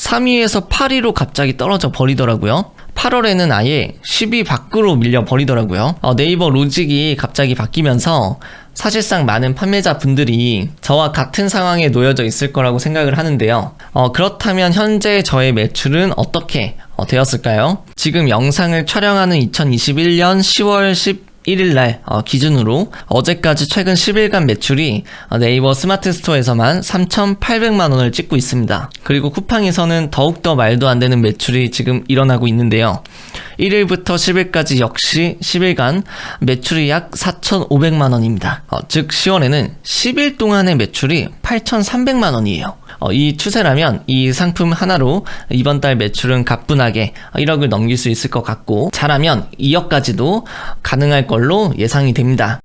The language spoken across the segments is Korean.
3위에서 8위로 갑자기 떨어져 버리더라고요. 8월에는 아예 10위 밖으로 밀려 버리더라고요. 네이버 로직이 갑자기 바뀌면서 사실상 많은 판매자 분들이 저와 같은 상황에 놓여져 있을 거라고 생각을 하는데요. 그렇다면 현재 저의 매출은 어떻게 되었을까요? 지금 영상을 촬영하는 2021년 10월 11일날 기준으로 어제까지 최근 10일간 매출이 네이버 스마트 스토어에서만 3,800만원을 찍고 있습니다. 그리고 쿠팡에서는 더욱더 말도 안 되는 매출이 지금 일어나고 있는데요. 1일부터 10일까지 역시 10일간 매출이 약 4,500만원입니다. 즉 10월에는 10일 동안의 매출이 8,300만원이에요. 이 추세라면 이 상품 하나로 이번 달 매출은 가뿐하게 1억을 넘길 수 있을 것 같고, 잘하면 2억까지도 가능할 걸로 예상이 됩니다.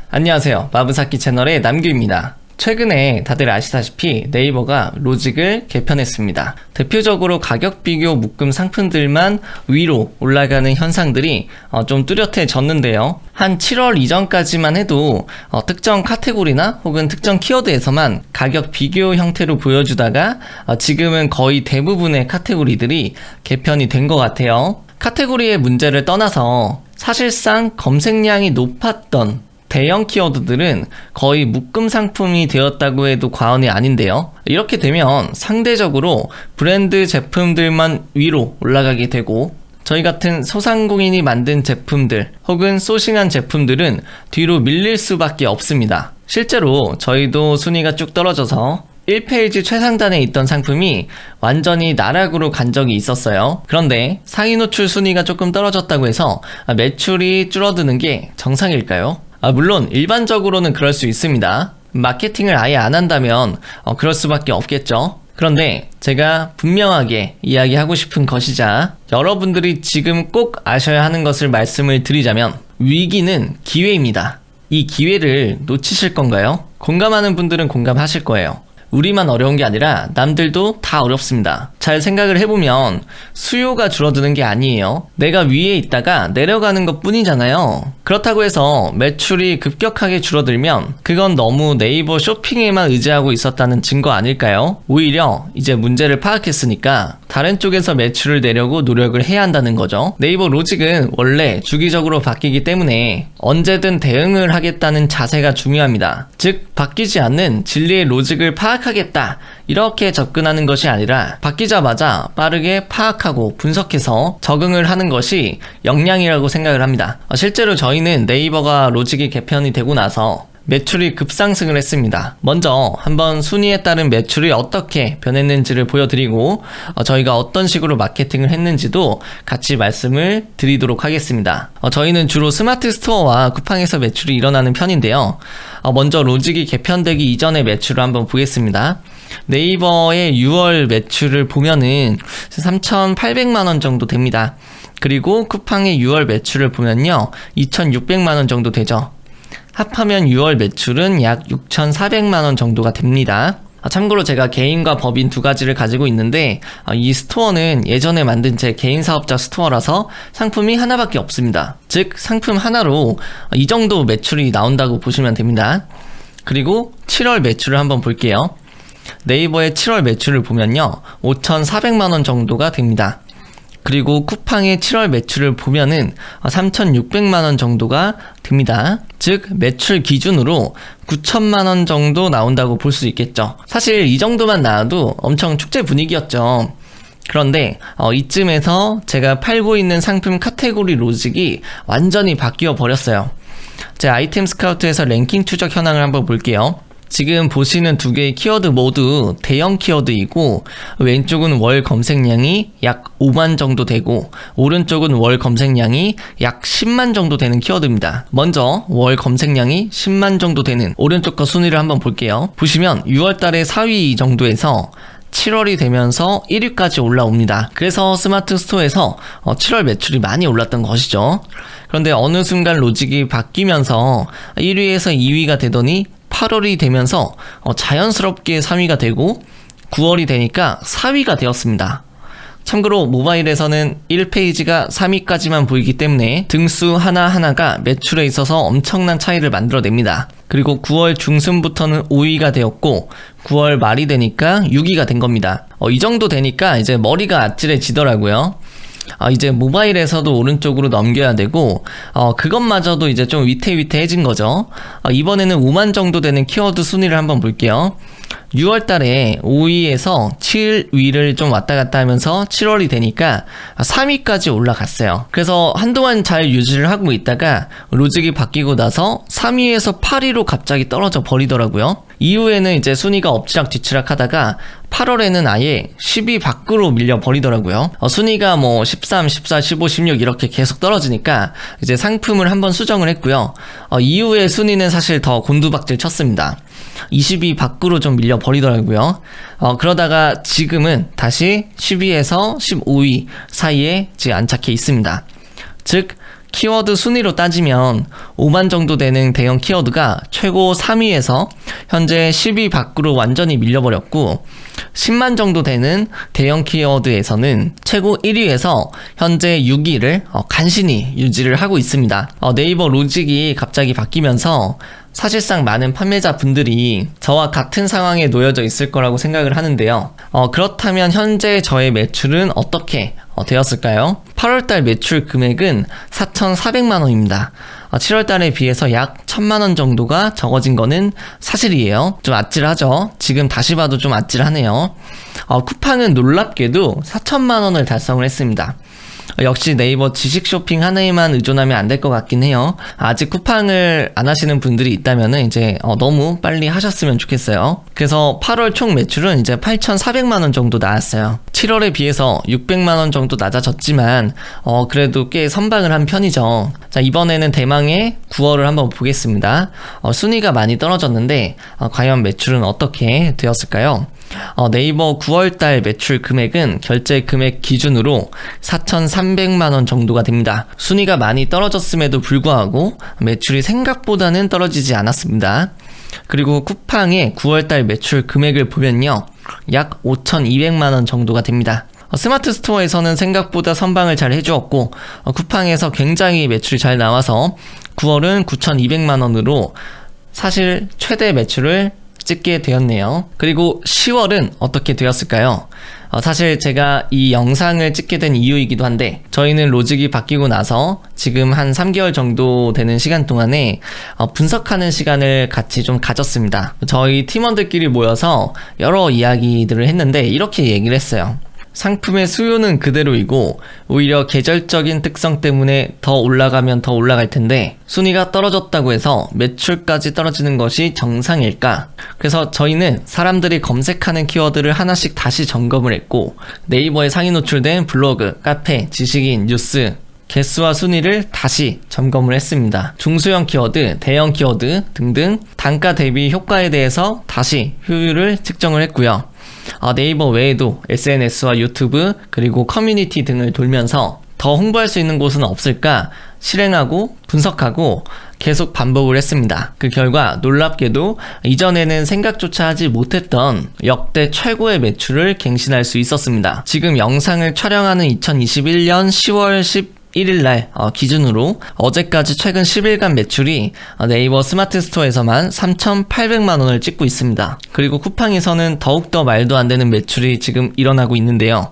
안녕하세요, 마부사키 채널의 남규입니다. 최근에 다들 아시다시피 네이버가 로직을 개편했습니다. 대표적으로 가격 비교 묶음 상품들만 위로 올라가는 현상들이 좀 뚜렷해졌는데요. 한 7월 이전까지만 해도 특정 카테고리나 혹은 특정 키워드에서만 가격 비교 형태로 보여주다가 지금은 거의 대부분의 카테고리들이 개편이 된 것 같아요. 카테고리의 문제를 떠나서 사실상 검색량이 높았던 대형 키워드들은 거의 묶음 상품이 되었다고 해도 과언이 아닌데요. 이렇게 되면 상대적으로 브랜드 제품들만 위로 올라가게 되고, 저희 같은 소상공인이 만든 제품들 혹은 소싱한 제품들은 뒤로 밀릴 수밖에 없습니다. 실제로 저희도 순위가 쭉 떨어져서 1페이지 최상단에 있던 상품이 완전히 나락으로 간 적이 있었어요. 그런데 상위 노출 순위가 조금 떨어졌다고 해서 매출이 줄어드는 게 정상일까요? 물론 일반적으로는 그럴 수 있습니다. 마케팅을 아예 안 한다면 그럴 수밖에 없겠죠. 그런데 제가 분명하게 이야기하고 싶은 것이자 여러분들이 지금 꼭 아셔야 하는 것을 말씀을 드리자면, 위기는 기회입니다. 이 기회를 놓치실 건가요? 공감하는 분들은 공감하실 거예요. 우리만 어려운 게 아니라 남들도 다 어렵습니다. 잘 생각을 해보면 수요가 줄어드는 게 아니에요. 내가 위에 있다가 내려가는 것 뿐이잖아요. 그렇다고 해서 매출이 급격하게 줄어들면 그건 너무 네이버 쇼핑에만 의지하고 있었다는 증거 아닐까요? 오히려 이제 문제를 파악했으니까 다른 쪽에서 매출을 내려고 노력을 해야 한다는 거죠. 네이버 로직은 원래 주기적으로 바뀌기 때문에 언제든 대응을 하겠다는 자세가 중요합니다. 즉, 바뀌지 않는 진리의 로직을 파악하겠다, 이렇게 접근하는 것이 아니라 바뀌자마자 빠르게 파악하고 분석해서 적응을 하는 것이 역량이라고 생각을 합니다. 실제로 저희는 네이버가 로직이 개편이 되고 나서 매출이 급상승을 했습니다. 먼저 한번 순위에 따른 매출이 어떻게 변했는지를 보여드리고 저희가 어떤 식으로 마케팅을 했는지도 같이 말씀을 드리도록 하겠습니다. 저희는 주로 스마트 스토어와 쿠팡에서 매출이 일어나는 편인데요. 먼저 로직이 개편되기 이전의 매출을 한번 보겠습니다. 네이버의 6월 매출을 보면은 3,800만원 정도 됩니다. 그리고 쿠팡의 6월 매출을 보면요, 2,600만원 정도 되죠. 합하면 6월 매출은 약 6,400만원 정도가 됩니다. 참고로 제가 개인과 법인 두 가지를 가지고 있는데, 이 스토어는 예전에 만든 제 개인 사업자 스토어라서 상품이 하나밖에 없습니다. 즉 상품 하나로 이 정도 매출이 나온다고 보시면 됩니다. 그리고 7월 매출을 한번 볼게요. 네이버의 7월 매출을 보면요, 5,400만원 정도가 됩니다. 그리고 쿠팡의 7월 매출을 보면은 3,600만원 정도가 됩니다. 즉 매출 기준으로 9천만원 정도 나온다고 볼 수 있겠죠. 사실 이 정도만 나와도 엄청 축제 분위기였죠. 그런데 이쯤에서 제가 팔고 있는 상품 카테고리 로직이 완전히 바뀌어 버렸어요. 제 아이템 스카우트에서 랭킹 추적 현황을 한번 볼게요. 지금 보시는 두 개의 키워드 모두 대형 키워드이고, 왼쪽은 월 검색량이 약 5만 정도 되고 오른쪽은 월 검색량이 약 10만 정도 되는 키워드입니다. 먼저 월 검색량이 10만 정도 되는 오른쪽 거 순위를 한번 볼게요. 보시면 6월달에 4위 정도에서 7월이 되면서 1위까지 올라옵니다. 그래서 스마트 스토어에서 7월 매출이 많이 올랐던 것이죠. 그런데 어느 순간 로직이 바뀌면서 1위에서 2위가 되더니 8월이 되면서 자연스럽게 3위가 되고 9월이 되니까 4위가 되었습니다. 참고로 모바일에서는 1페이지가 3위까지만 보이기 때문에 등수 하나하나가 매출에 있어서 엄청난 차이를 만들어냅니다. 그리고 9월 중순부터는 5위가 되었고 9월 말이 되니까 6위가 된 겁니다. 이 정도 되니까 이제 머리가 아찔해지더라고요. 이제 모바일에서도 오른쪽으로 넘겨야 되고 그것마저도 이제 좀 위태위태해진 거죠. 이번에는 5만 정도 되는 키워드 순위를 한번 볼게요. 6월 달에 5위에서 7위를 좀 왔다 갔다 하면서 7월이 되니까 3위까지 올라갔어요. 그래서 한동안 잘 유지를 하고 있다가 로직이 바뀌고 나서 3위에서 8위로 갑자기 떨어져 버리더라고요. 이후에는 이제 순위가 엎치락뒤치락 하다가 8월에는 아예 10위 밖으로 밀려 버리더라고요. 순위가 뭐 13, 14, 15, 16 이렇게 계속 떨어지니까 이제 상품을 한번 수정을 했고요. 이후에 순위는 사실 더 곤두박질 쳤습니다. 20위 밖으로 좀 밀려 버리더라고요. 그러다가 지금은 다시 10위에서 15위 사이에 지금 안착해 있습니다. 즉 키워드 순위로 따지면 5만 정도 되는 대형 키워드가 최고 3위에서 현재 10위 밖으로 완전히 밀려버렸고 10만 정도 되는 대형 키워드에서는 최고 1위에서 현재 6위를 간신히 유지를 하고 있습니다. 네이버 로직이 갑자기 바뀌면서 사실상 많은 판매자 분들이 저와 같은 상황에 놓여져 있을 거라고 생각을 하는데요. 그렇다면 현재 저의 매출은 어떻게 되었을까요? 8월달 매출 금액은 4,400만원입니다. 7월달에 비해서 약 1,000만원 정도가 적어진 거는 사실이에요. 좀 아찔하죠? 지금 다시 봐도 좀 아찔하네요. 쿠팡은 놀랍게도 4,000만원을 달성을 했습니다. 역시 네이버 지식 쇼핑 하나에만 의존하면 안 될 것 같긴 해요. 아직 쿠팡을 안 하시는 분들이 있다면은 이제 너무 빨리 하셨으면 좋겠어요. 그래서 8월 총 매출은 이제 8,400만원 정도 나왔어요. 7월에 비해서 600만원 정도 낮아졌지만 그래도 꽤 선방을 한 편이죠. 자, 이번에는 대망의 9월을 한번 보겠습니다. 순위가 많이 떨어졌는데 과연 매출은 어떻게 되었을까요? 네이버 9월달 매출 금액은 결제 금액 기준으로 4,300만원 정도가 됩니다. 순위가 많이 떨어졌음에도 불구하고 매출이 생각보다는 떨어지지 않았습니다. 그리고 쿠팡의 9월달 매출 금액을 보면요, 약 5,200만원 정도가 됩니다. 스마트 스토어에서는 생각보다 선방을 잘 해주었고 쿠팡에서 굉장히 매출이 잘 나와서 9월은 9,200만원으로 사실 최대 매출을 찍게 되었네요. 그리고 10월은 어떻게 되었을까요? 사실 제가 이 영상을 찍게 된 이유이기도 한데 저희는 로직이 바뀌고 나서 지금 한 3개월 정도 되는 시간 동안에 분석하는 시간을 같이 좀 가졌습니다. 저희 팀원들끼리 모여서 여러 이야기들을 했는데 이렇게 얘기를 했어요. 상품의 수요는 그대로이고 오히려 계절적인 특성 때문에 더 올라가면 더 올라갈 텐데 순위가 떨어졌다고 해서 매출까지 떨어지는 것이 정상일까? 그래서 저희는 사람들이 검색하는 키워드를 하나씩 다시 점검을 했고 네이버에 상위 노출된 블로그, 카페, 지식인, 뉴스 개수와 순위를 다시 점검을 했습니다. 중소형 키워드, 대형 키워드 등등 단가 대비 효과에 대해서 다시 효율을 측정을 했고요. 네이버 외에도 SNS와 유튜브 그리고 커뮤니티 등을 돌면서 더 홍보할 수 있는 곳은 없을까 실행하고 분석하고 계속 반복을 했습니다. 그 결과 놀랍게도 이전에는 생각조차 하지 못했던 역대 최고의 매출을 갱신할 수 있었습니다. 지금 영상을 촬영하는 2021년 10월 11일날 기준으로 어제까지 최근 10일간 매출이 네이버 스마트 스토어에서만 3,800만원을 찍고 있습니다. 그리고 쿠팡에서는 더욱더 말도 안 되는 매출이 지금 일어나고 있는데요.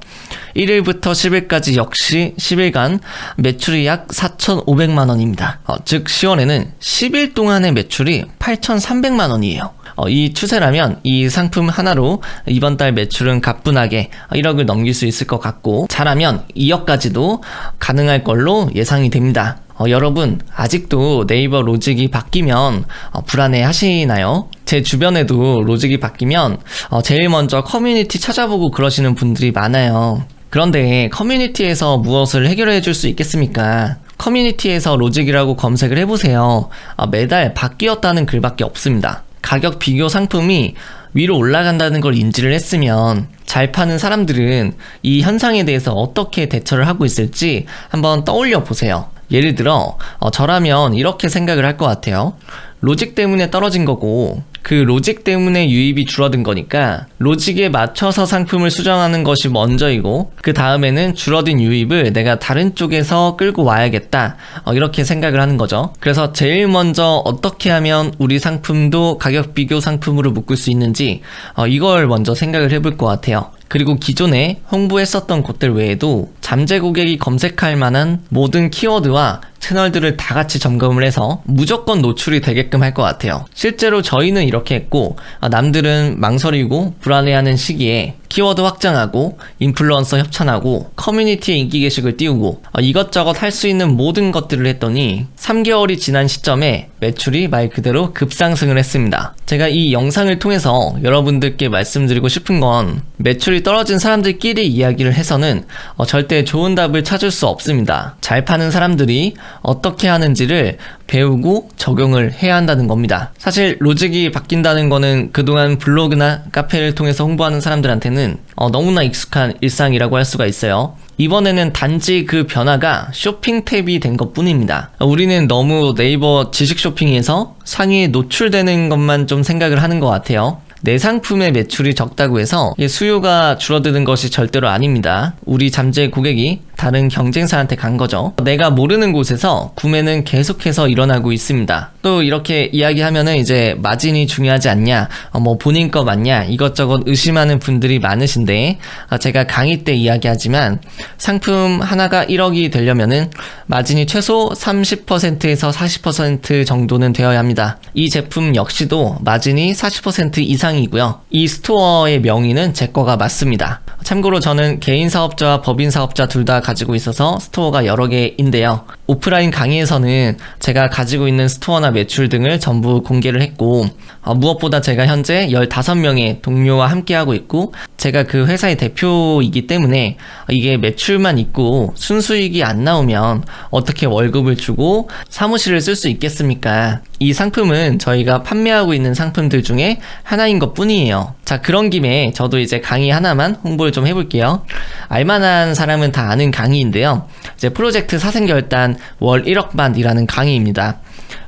1일부터 10일까지 역시 10일간 매출이 약 4,500만원입니다. 즉 10월에는 10일 동안의 매출이 8,300만원이에요. 이 추세라면 이 상품 하나로 이번 달 매출은 가뿐하게 1억을 넘길 수 있을 것 같고 잘하면 2억까지도 가능할 걸로 예상이 됩니다. 여러분 아직도 네이버 로직이 바뀌면 불안해 하시나요? 제 주변에도 로직이 바뀌면 제일 먼저 커뮤니티 찾아보고 그러시는 분들이 많아요. 그런데 커뮤니티에서 무엇을 해결해 줄 수 있겠습니까? 커뮤니티에서 로직이라고 검색을 해보세요. 매달 바뀌었다는 글밖에 없습니다. 가격 비교 상품이 위로 올라간다는 걸 인지를 했으면 잘 파는 사람들은 이 현상에 대해서 어떻게 대처를 하고 있을지 한번 떠올려 보세요. 예를 들어 저라면 이렇게 생각을 할 것 같아요. 로직 때문에 떨어진 거고 그 로직 때문에 유입이 줄어든 거니까 로직에 맞춰서 상품을 수정하는 것이 먼저이고 그 다음에는 줄어든 유입을 내가 다른 쪽에서 끌고 와야겠다, 이렇게 생각을 하는 거죠. 그래서 제일 먼저 어떻게 하면 우리 상품도 가격 비교 상품으로 묶을 수 있는지 이걸 먼저 생각을 해볼 것 같아요. 그리고 기존에 홍보했었던 곳들 외에도 잠재 고객이 검색할 만한 모든 키워드와 채널들을 다 같이 점검을 해서 무조건 노출이 되게끔 할 것 같아요. 실제로 저희는 이렇게 했고, 남들은 망설이고 불안해하는 시기에 키워드 확장하고 인플루언서 협찬하고 커뮤니티에 인기 게시글 띄우고 이것저것 할 수 있는 모든 것들을 했더니 3개월이 지난 시점에 매출이 말 그대로 급상승을 했습니다. 제가 이 영상을 통해서 여러분들께 말씀드리고 싶은 건 매출이 떨어진 사람들끼리 이야기를 해서는 절대 좋은 답을 찾을 수 없습니다. 잘 파는 사람들이 어떻게 하는지를 배우고 적용을 해야 한다는 겁니다. 사실 로직이 바뀐다는 거는 그동안 블로그나 카페를 통해서 홍보하는 사람들한테는 너무나 익숙한 일상이라고 할 수가 있어요. 이번에는 단지 그 변화가 쇼핑 탭이 된 것 뿐입니다. 우리는 너무 네이버 지식 쇼핑에서 상위에 노출되는 것만 좀 생각을 하는 것 같아요. 내 상품의 매출이 적다고 해서 수요가 줄어드는 것이 절대로 아닙니다. 우리 잠재 고객이 다른 경쟁사한테 간 거죠. 내가 모르는 곳에서 구매는 계속해서 일어나고 있습니다. 또 이렇게 이야기하면은 이제 마진이 중요하지 않냐, 본인 거 맞냐, 이것저것 의심하는 분들이 많으신데, 제가 강의 때 이야기하지만 상품 하나가 1억이 되려면은 마진이 최소 30%에서 40% 정도는 되어야 합니다. 이 제품 역시도 마진이 40% 이상이고요. 이 스토어의 명의는 제 거가 맞습니다. 참고로 저는 개인 사업자와 법인 사업자 둘 다 가지고 있어서 스토어가 여러 개인데요. 오프라인 강의에서는 제가 가지고 있는 스토어나 매출 등을 전부 공개를 했고, 무엇보다 제가 현재 15명의 동료와 함께 하고 있고, 제가 그 회사의 대표이기 때문에 이게 매출만 있고 순수익이 안 나오면 어떻게 월급을 주고 사무실을 쓸 수 있겠습니까? 이 상품은 저희가 판매하고 있는 상품들 중에 하나인 것 뿐이에요. 자, 그런 김에 저도 이제 강의 하나만 홍보를 좀 해볼게요. 알만한 사람은 다 아는 강의인데요. 이제 프로젝트 사생결단 월 1억만이라는 강의입니다.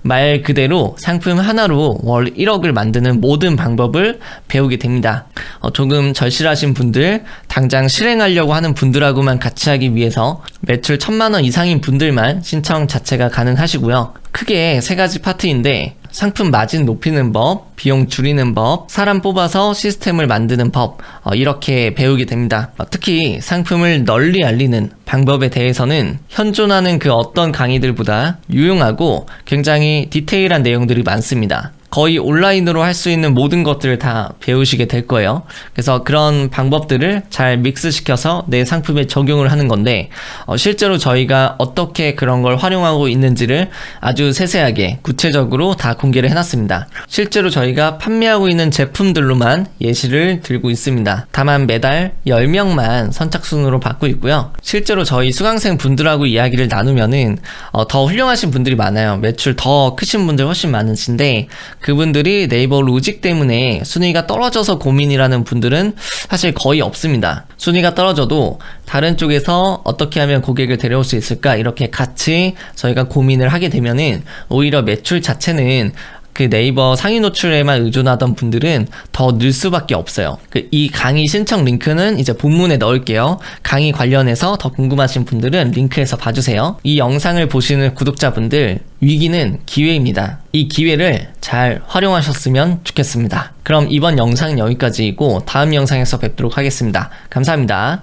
말 그대로 상품 하나로 월 1억을 만드는 모든 방법을 배우게 됩니다. 조금 절실하신 분들, 당장 실행하려고 하는 분들하고만 같이 하기 위해서 매출 1000만원 이상인 분들만 신청 자체가 가능하시고요. 크게 3가지 파트인데, 상품 마진 높이는 법, 비용 줄이는 법, 사람 뽑아서 시스템을 만드는 법, 이렇게 배우게 됩니다. 특히 상품을 널리 알리는 방법에 대해서는 현존하는 그 어떤 강의들보다 유용하고 굉장히 디테일한 내용들이 많습니다. 거의 온라인으로 할 수 있는 모든 것들을 다 배우시게 될 거예요. 그래서 그런 방법들을 잘 믹스시켜서 내 상품에 적용을 하는 건데, 실제로 저희가 어떻게 그런 걸 활용하고 있는지를 아주 세세하게 구체적으로 다 공개를 해놨습니다. 실제로 저희가 판매하고 있는 제품들로만 예시를 들고 있습니다. 다만 매달 10명만 선착순으로 받고 있고요. 실제로 저희 수강생 분들하고 이야기를 나누면은 더 훌륭하신 분들이 많아요. 매출 더 크신 분들 훨씬 많으신데, 그분들이 네이버 로직 때문에 순위가 떨어져서 고민이라는 분들은 사실 거의 없습니다. 순위가 떨어져도 다른 쪽에서 어떻게 하면 고객을 데려올 수 있을까, 이렇게 같이 저희가 고민을 하게 되면은 오히려 매출 자체는 그 네이버 상위 노출에만 의존하던 분들은 더 늘 수밖에 없어요. 이 강의 신청 링크는 이제 본문에 넣을게요. 강의 관련해서 더 궁금하신 분들은 링크에서 봐주세요. 이 영상을 보시는 구독자분들, 위기는 기회입니다. 이 기회를 잘 활용하셨으면 좋겠습니다. 그럼 이번 영상은 여기까지이고 다음 영상에서 뵙도록 하겠습니다. 감사합니다.